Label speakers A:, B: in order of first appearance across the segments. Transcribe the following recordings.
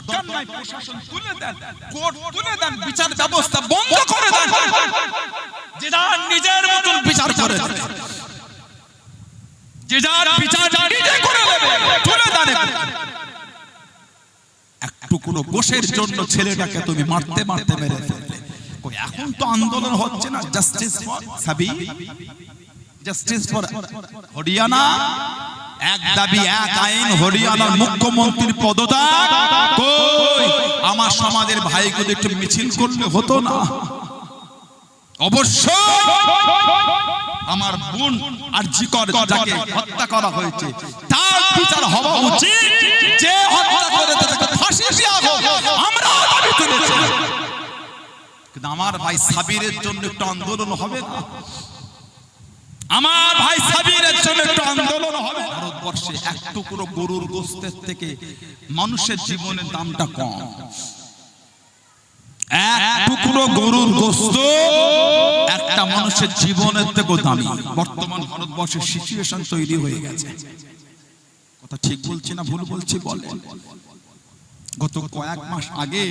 A: দরকার নাই প্রশাসন তুলে দেন, কোর্ট তুলে দেন, বিচার ব্যবস্থা বন্ধ করে দেন, যে যার নিজের মতন বিচার করে দেন, যে যার বিচার নিজে করে নেবে, তুলে দেন। একটু কোনো গোশের জন্য ছেলেটাকে তুমি মারতে মারতে মেরে ফেললে। এখন তো আন্দোলন হচ্ছে না, জাস্টিস ফর সাবি, জাস্টিস ফর হরিয়ানা, এক দাবি এক আইন, হরিয়ানার মুখ্যমন্ত্রীর পদত্যাগ। কই আমার সমাজের ভাইগুলো একটু মিছিল করলে হতো না? অবশ্যই আমার বোন আরজিকর যাকে হত্যা করা হয়েছে তার বিচার হওয়া উচিত, যে হত্যা করেছে তাকে ফাঁসি দেওয়া হোক, আমরা দাবি তুলেছি। কিন্তু আমার ভাই সাবিরের জন্য একটু আন্দোলন হবে না? আমার ভাই সাবিরের জন্য একটু আন্দোলন হবে? ভারতবর্ষে এক টুকরো গরুর গোশতের থেকে মানুষের জীবনের দামটা কম। এক টুকরো গরুর গোশত একটা মানুষের জীবনের থেকে দামি। বর্তমান ভারতবর্ষের সিচুয়েশন তৈরি হয়ে গেছে। কথা ঠিক বলছি না ভুল বলছি বলেন? গত কয়েক মাস আগে,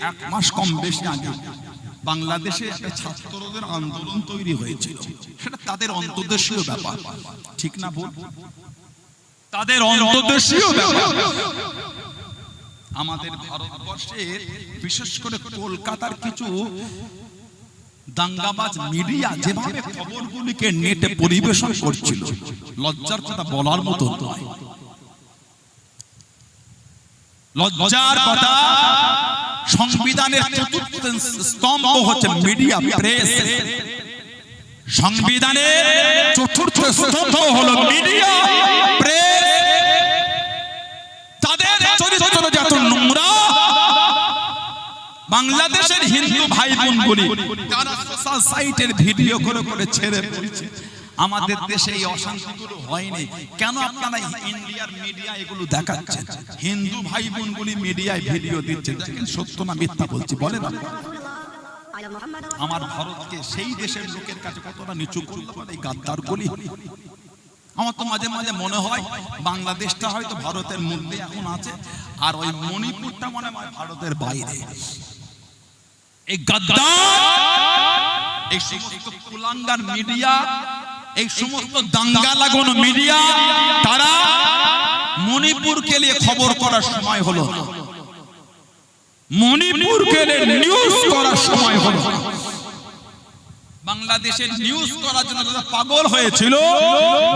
A: এক মাস কম বেশি আগে, বাংলাদেশে একটা ছাত্রদের আন্দোলন তৈরি হয়েছিল। সেটা তাদের অন্তর্দেশীয় ব্যাপার, ঠিক না ভুল? তাদের অন্তর্দেশীয় ব্যাপার। আমাদের ভারতবর্ষের বিশেষ করে কলকাতার কিছু দাঙ্গাবাজ মিডিয়া যেভাবে খবরগুলিকে নেটে পরিবেশন করছিল, লজ্জার কথা বলার মতো নয়। লজ্জার কথা। সংবিধানের চতুর্থ স্তম্ভ হচ্ছে মিডিয়া, প্রেস। সংবিধানের চতুর্থ স্তম্ভ হলো মিডিয়া, প্রেস। তাদের চরিত্র যত নোংরা, বাংলাদেশের হিন্দু ভাই বোনগুলি তারা সোশ্যাল সাইটের ভিডিও করে করে ছেড়ে পড়ছে। আমাদের দেশে এই অশান্তিগুলো হয়নি কেন? আপনারা ইন্ডিয়ার মিডিয়া এগুলো দেখাচ্ছেন, হিন্দু ভাই বোনগুলি মিডিয়ায় ভিডিও দিচ্ছেন। দেখেন সত্য না মিথ্যা বলছি বলেন? আমার ভারতকে সেই দেশের লোকের কাছে কতটা নিচু করতে পারে এই গাদ্দারগুলি। আমার তো মাঝে মাঝে মনে হয় বাংলাদেশটা হয়তো ভারতের মধ্যে এখন আছে, আর ওই মণিপুরটা মনে হয় ভারতের বাইরে। এই গাদ্দার, এই সমস্ত কুলাঙ্গার মিডিয়া, এই সমস্ত দাঙ্গা লাগানো মিডিয়া, তারা মণিপুরকে নিয়ে খবর করার সময় হলো না, মণিপুরকে নিয়ে নিউজ করার সময় হলো না। বাংলাদেশের নিউজ করার জন্য যারা পাগল হয়েছিল,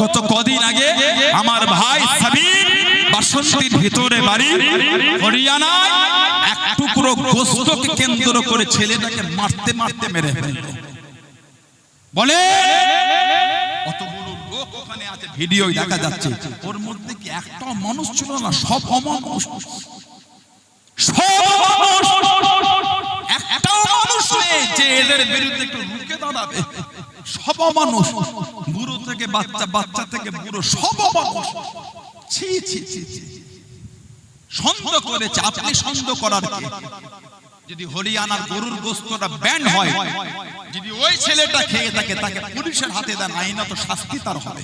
A: গত কদিন আগে আমার ভাই সাবির বাসন্তীর ভিতরে বাড়ি হরিয়ানায় এক টুকরো গোশতকে কেন্দ্র করে ছেলেটাকে মারতে মারতে মেরে ফেলল। বলে অতগুলো লোক ওখানে আছে, ভিডিও দেখা যাচ্ছে, ওর মধ্যে কি একটা মানুষ ছিল না? সব অমানুষ, সব একটাও মানুষ নেই যে এদের বিরুদ্ধে একটু রুখে দাঁড়াবে। সব অমানুষ, বুড়ো থেকে বাচ্চা, বাচ্চা থেকে বুড়ো, সব অমানুষ। ছি ছি ছি ছি। সন্দেহ করেছে, আপনি সন্দেহ করার কি? যদি হরিয়ানার গরুর গোশতটা ব্যান হয়, যদি ওই ছেলেটা খেয়ে থাকে, তাকে পুলিশের হাতে দেন, আইনত শাস্তি তার হবে।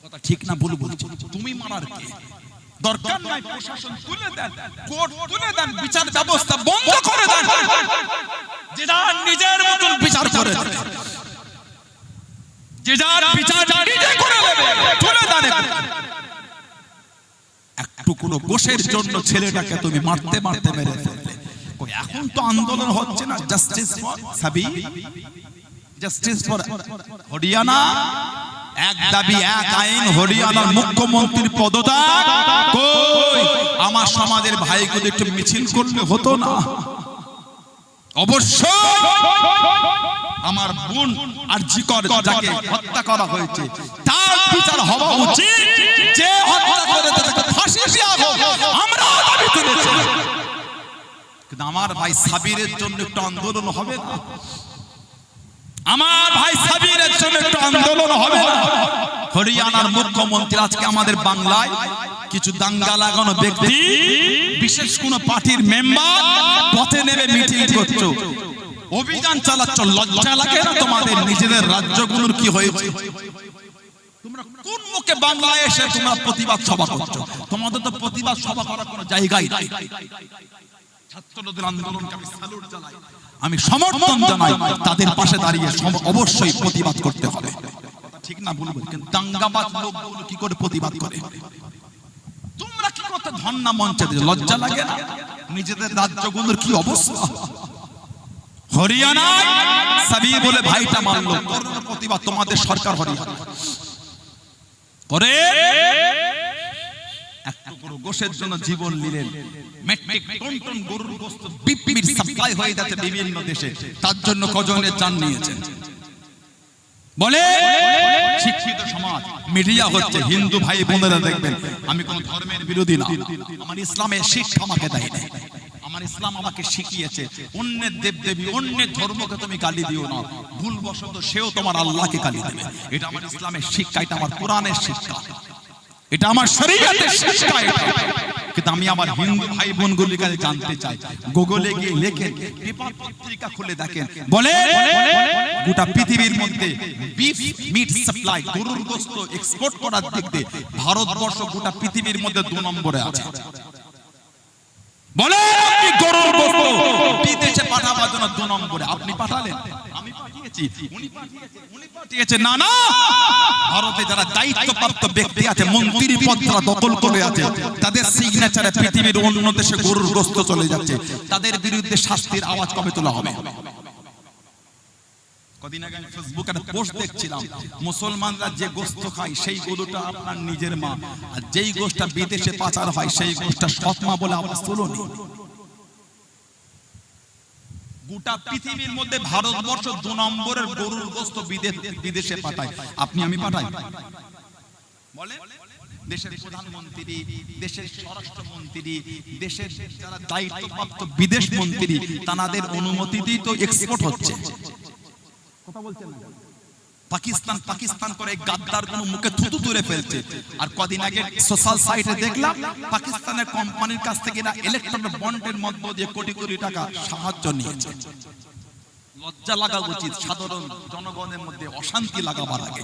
A: কথা ঠিক না ভুল বলছি? তুমি মারার কি? দরকার নাই প্রশাসন তুলে দেন, কোর্ট তুলে দেন, বিচার ব্যবস্থা বন্ধ করে দেন, যে যার নিজের মতন বিচার করে দেন, যে যার বিচার নিজে করে নেবে, তুলে দেন। একটু কোনো গোশের জন্য ছেলেটাকে তুমি মারতে মারতে মেরে ফেললে। এখন তো আন্দোলন হচ্ছে না, জাস্টিস ফর সাবি, জাস্টিস ফর হরিয়ানা, এক দাবি এক আইন, হরিয়ানার মুখ্যমন্ত্রীর পদত্যাগ। কই আমার সমাজের ভাইগুলো একটু মিছিল করলে হতো না? অবশ্যই আমার বোন আরজিকর যাকে হত্যা করা হয়েছে তার বিচার হওয়া উচিত, যে হত্যা করেছে তাকে ফাঁসি দেওয়া হোক, আমরা দাবি তুলেছি। কিন্তু আমার ভাই সাবিরের জন্য একটু আন্দোলন হবে না? আমার ভাই সাবিরের জন্য একটু আন্দোলন হবে না? হরিয়ানার মুখ্যমন্ত্রী আজকে আমাদের বাংলায় কিছু দাঙ্গা লাগানো ব্যক্তি, বিশেষ কোন পার্টির মেম্বার পথে নেমে মিটিং করছো, অভিযান চালাচ্ছ, লজ্জা লাগে না তোমাদের? নিজেদের রাজ্যগুলোর কি হয়েছে? তোমরা কোন মুখে আজকে বাংলায় এসে তোমরা প্রতিবাদ সভা করছো, তোমাদের তো প্রতিবাদ সভা করার কোনো জায়গাই নাই। ছাত্রদের আন্দোলনকে আমি স্যালুট জানাই, আমি সমর্থন জানাই, তাদের পাশে দাঁড়িয়ে অবশ্যই প্রতিবাদ করতে হবে, ঠিক না বলবো? কিন্তু দাঙ্গাবাজ লোকগুলো কি করে প্রতিবাদ করে? তোমরা কি করতে ধর্ণা মঞ্চে লজ্জা লাগে না? নিজেদের রাজ্যগুলোর কি অবস্থা? হরিয়ানায় সাবি বলে ভাইটা মারলো, করোনা প্রতিবাদ তোমাদের সরকার হরিয়ানা করে একটা পুরো গোশের জন্য জীবন নিলেন। মেট্রিক টন টন গরুর গোশত বিপির সাপ্লাই হয়ে যাচ্ছে বিভিন্ন দেশে, তার জন্য কজনের জান নিয়েছেন বলে শিক্ষিত সমাজ মিডিয়া হচ্ছে। হিন্দু ভাই বোনেরা দেখবেন, আমি কোন ধর্মের বিরোধী না, আমার ইসলামের শিক্ষা আমাকে দেয় না, আমার ইসলাম আমাকে শিখিয়েছে অন্যের দেবদেবী অন্যের ধর্মকে তুমি গালি দিও না, ভুলবশত সেও তোমার আল্লাহকে গালি দেবে। এটা আমার ইসলামের শিক্ষা, এটা আমার কোরআনের শিক্ষা, এটা আমার শরীয়তের শিক্ষা। কিন্তু আমি আমার হিন্দু ভাই বোনগুলির কাছে জানতে চাই, গুগলে গিয়ে লেখেন, পেপার পত্রিকা খুলে দেখেন, বলে গোটা পৃথিবীর মধ্যে বিফ মিট সাপ্লাই গরুর গোশত এক্সপোর্ট করার দিক দিয়ে ভারতবর্ষ গোটা পৃথিবীর মধ্যে 2 নম্বরে আছে। বলে আপনি গরুর গোশত বিদেশে পাঠাবার জন্য 2 নম্বরে, আপনি পাঠালেন? আমি পাঠিয়েছি, উনি পাঠিয়েছে? না না, ভারতে যারা দায়িত্বপ্রাপ্ত ব্যক্তি আছে, মন্ত্রী পদরা দখল করে আছে, তাদের সিগনেচারে পৃথিবীর অন্য দেশে গরুর গোশত চলে যাচ্ছে, তাদের বিরুদ্ধে শাস্তির আওয়াজ কবে তোলা হবে? কদিন আগে ফেসবুকে একটা পোস্ট দেখছিলাম, মুসলমানরা যে গোশত খায় সেই গরুটা আপনার নিজের মা, আর যেই গোশতটা বিদেশে পাচার হয় সেই গোশতটা সৎ মা বলে আওয়াজ তোলেনি। গোটা পৃথিবীর মধ্যে ভারতবর্ষ 2 নম্বরের গরুর গোশত বিদেশে পাঠায়, আপনি আমি পাঠাই? বলে দেশের প্রধানমন্ত্রী, দেশের স্বরাষ্ট্রমন্ত্রী, দেশের যারা দায়িত্বপ্রাপ্ত বিদেশ মন্ত্রী, তাদের অনুমতিতেই তো এক্সপোর্ট হচ্ছে। কথা বলছেন না? পাকিস্তান পাকিস্তান করে গাদ্দার কোন মুখে থুতু তুলে ফেলছে। আর কদিন আগে সোশ্যাল সাইটে দেখলাম, পাকিস্তানের কোম্পানির কাছ থেকে না ইলেকট্রনিক বন্ডের মধ্য দিয়ে কোটি কোটি টাকা সাহায্য নিয়েছে। লজ্জা লাগা উচিত সাধারণ জনগণের মধ্যে, অশান্তি লাগাবার আগে।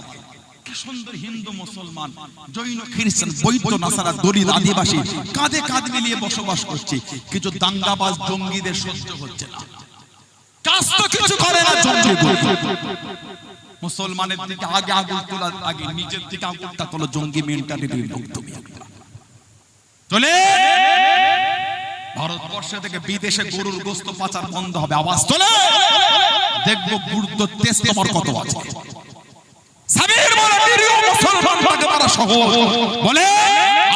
A: কি সুন্দর হিন্দু মুসলমান জৈন খ্রিস্টান বৌদ্ধ নাসারা দলিত আদিবাসী কাঁধে কাঁধ মিলিয়ে বসবাস করছে, কিছু দাঙ্গাবাজ জঙ্গিদের সহ্য হচ্ছে না। কাজ তো কিছু করে না জঙ্গিগুলো। মুসলমানের দিকে আগে আগুন তোলার আগে নিজের দিকে আগুনটা তোলো, জঙ্গি মেন্টালিটির লোক তুমি। চলে ভারতবর্ষ থেকে বিদেশে গরুর গোশত পাচার বন্ধ হবে, আওয়াজ তোলে, দেখবো গুরুত্ব তেজ তোমার কত আছে। সাবির বলে নিরীহ মুসলমানকে মারা সহজ, বলে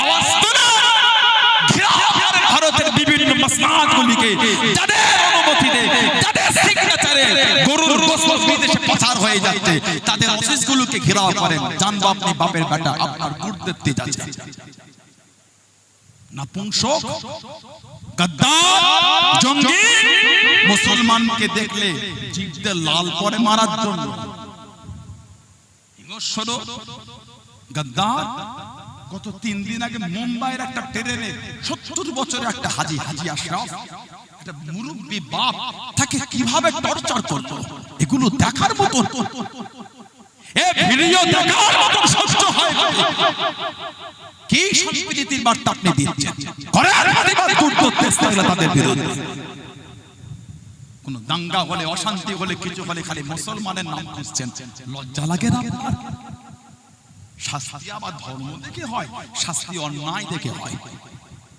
A: আওয়াজ তোলে। ভারতের বিভিন্ন মাসনাদগুলিকে যাদের অনুমতিতে, যাদের সিগনেচারে গরুর গোশত বিদেশে পাচার হয়ে যাচ্ছে, তাদের অফিসগুলোকে ঘেরাও করেন, জানবো আপনি বাপের বেটা আপনার গুরুত্বে যাচ্ছে। নাপুংসক, গাদ্দার, জঙ্গি মুসলমানকে দেখলে জিভে লাল করে মারার জন্য। গাদ্দার গত 3 দিন আগে মুম্বাইয়ের একটা ট্রেনে 70 বছরের একটা হাজি আশরাফ, একটা মুরব্বী বাপ, তাকে কিভাবে টর্চার করতো, এগুলো দেখার মতো, এই ভিডিও দেখার মতো সহ্য হয় না। কি সম্প্রীতির বার্তা আপনি দিচ্ছেন? করেন প্রতিবাদ করতে চাইলে তাদের বিরুদ্ধে। কোন দাঙ্গা হলে, অশান্তি হলে, কিছু হলে খালি মুসলমানের নাম খুঁজছেন, লজ্জা লাগে না আপনার? শাস্তি আবার ধর্ম দেখে হয়, শাস্তি অন্যায় দেখে হয়।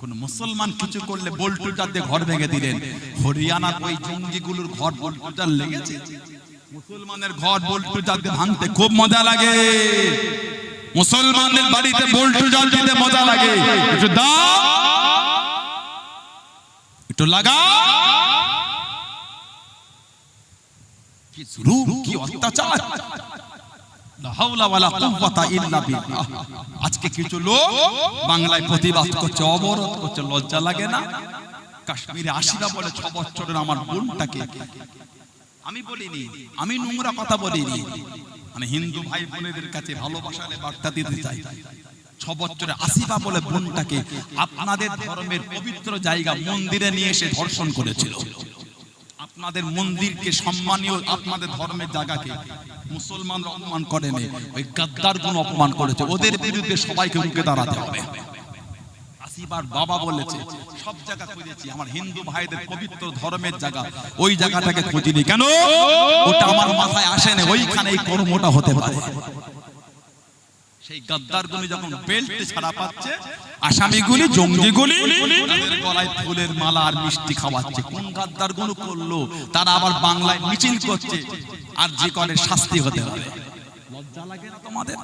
A: কোন মুসলমান কিছু করলে বল্টুটার দিয়ে ঘর ভেঙে দিলেন। হরিয়ানার ওই জঙ্গিগুলোর ঘর বল্টুটার লেগেছে, মুসলমানের ঘর বল্টুটার দিয়ে ভাঙতে খুব মজা লাগে। মুসলমানদের বাড়িতে বল্টু জাল দিতে মজা লাগে, একটু দাও, একটু লাগা। কি জুলুম, কি অত্যাচার! আজকে কিছু লোক বাংলায় প্রতিবাদ করছে, অবরোধ করছে, লজ্জা লাগে না? কাশ্মীরে আসিরা বলে 6 বছরের আমার বোনটাকে, আমি বলিনি, আমি নোংরা কথা বলিনি, মানে হিন্দু ভাই বোনেদের কাছে ভালোবাসার বার্তা দিতে চাই। 6 বছরের আসিফা বলে বোনটাকে আপনাদের ধর্মের পবিত্র জায়গা মন্দিরে নিয়ে এসে ধর্ষণ করেছিল। আপনাদের মন্দিরকে সম্মানীয়, আপনাদের ধর্মের জায়গাকে মুসলমানরা অপমান করেনি, ওই গাদ্দারগুলো অপমান করেছে। ওদের বিরুদ্ধে সবাইকে রুখে দাঁড়াতে হবে। আসিবার বাবা বলেছে সব জায়গা খুঁজেছি, আমার হিন্দু ভাইদের পবিত্র ধর্মের জায়গা, ওই জায়গাটাকে খুঁজিনি। কেন? ওটা আমার মাথায় আসেনি, ওইখানে এই কর্মটা হতে পারে। সেই গাদ্দারগুলি যখন বেল্ট ছাড়া পাচ্ছে, আসামিগুলি জঙ্গিগুলি তাদের গলায় ফুলের মালা আর মিষ্টি খাওয়াচ্ছে। কোন গাদ্দারগুলো করলো? তারা আবার বাংলায় মিছিল করছে, আর যে করে শাস্তি হতে হবে। লজ্জা লাগে না তোমাদের?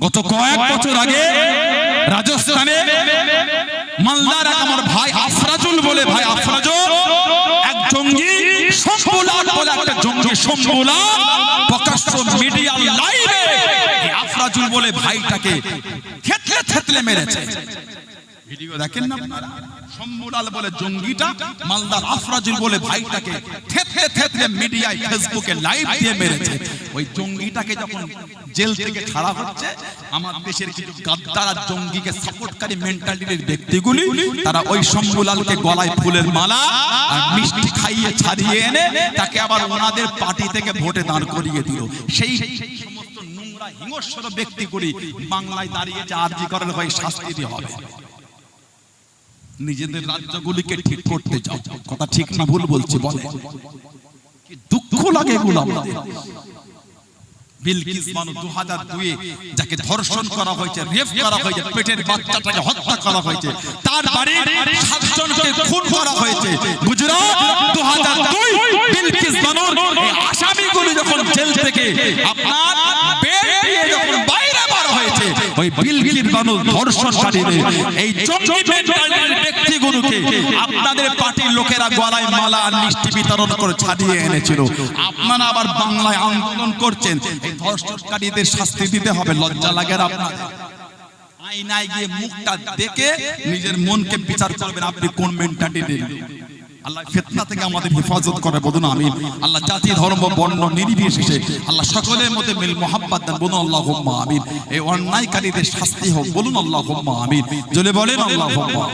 A: গত কয়েক বছর আগে রাজস্থানে মালদার আমার ভাই আফরাজুল বলে, ভাই আফরাজুল এক জঙ্গি, শম্ভুলাল বলে একটা জঙ্গি, শম্ভুলাল প্রকাশ্য মিডিয়া লাইভে আফরাজুল বলে ভাইটাকে থেতলে থেতলে মেরেছে। ভিডিও দেখেন না আপনারা? শম্ভুলাল বলে জঙ্গিটা মালদার আফরাজুল বলে ভাইটাকে থেতলে থেতলে মিডিয়ায় ফেসবুকে লাইভ দিয়ে মেরেছে। ওই জঙ্গিটাকে যখন জেল থেকে ছাড়া হচ্ছে, আমার দেশের কিছু গাদ্দার আর জঙ্গিকে সাপোর্টকারী মেন্টালিটির ব্যক্তিগুলি তারা ওই শম্ভুলালকে গলায় ফুলের মালা আর মিষ্টি খাইয়ে ছাড়িয়ে এনে তাকে আবার ওনাদের পার্টি থেকে ভোটে দাঁড় করিয়ে দিল। সেই সমস্ত নোংরা হিংস্র ব্যক্তিগুলি বাংলায় দাঁড়িয়ে যে আরজি করার হয় শাস্তি দিয়ে হবে। নিজেদের রাজ্যগুলিকে ঠিক করতে চাও, কথা ঠিক না ভুল বলছি? বলে কি দুঃখ লাগে এগুলো আমাদের। বিলকিস বানু 2002 যাকে ধর্ষণ করা হয়েছে, রেপ করা হয়েছে, পেটের বাচ্চাটাকে হত্যা করা হয়েছে, তার বাড়ির 7 জনকে খুন করা হয়েছে। গুজরাট 2002 বিলকিস বানুর এই আসামিগুলো যখন জেল থেকে আপনার বের দিয়ে যখন বাইরে বার হয়েছে, ওই বিলকিস বানুর ধর্ষণকারীদের এই জঙ্গি মেন্টালিটির ব্যক্তিগুলোকে আপনাদের পার্টির লোকেরা গলায় মালা আর মিষ্টি বিতরণ করে ছাড়িয়ে এনেছিল। আপনারা আবার বাংলায় আন্দোলন করছেন, এই ধর্ষণকারীদের শাস্তি দিতে হবে। লজ্জা লাগে আপনাদের? আয়নায় গিয়ে মুখটা দেখে নিজের মনকে বিচার করবেন আপনি কোন মেন্টালিটির। আল্লাহ ফিতনা থেকে আমাদের হেফাজত করে, বলুন আমিন। আল্লাহ জাতি ধর্ম বর্ণ নির্বিশেষে আল্লাহ সকলের মধ্যে মিল মোহাব্বত দেন, বলুন আল্লাহুম্মা আমিন। এই অন্যায়কারীদের শাস্তি হোক, বলুন আল্লাহুম্মা আমিন। জোরে বলেন আল্লাহুম্মা।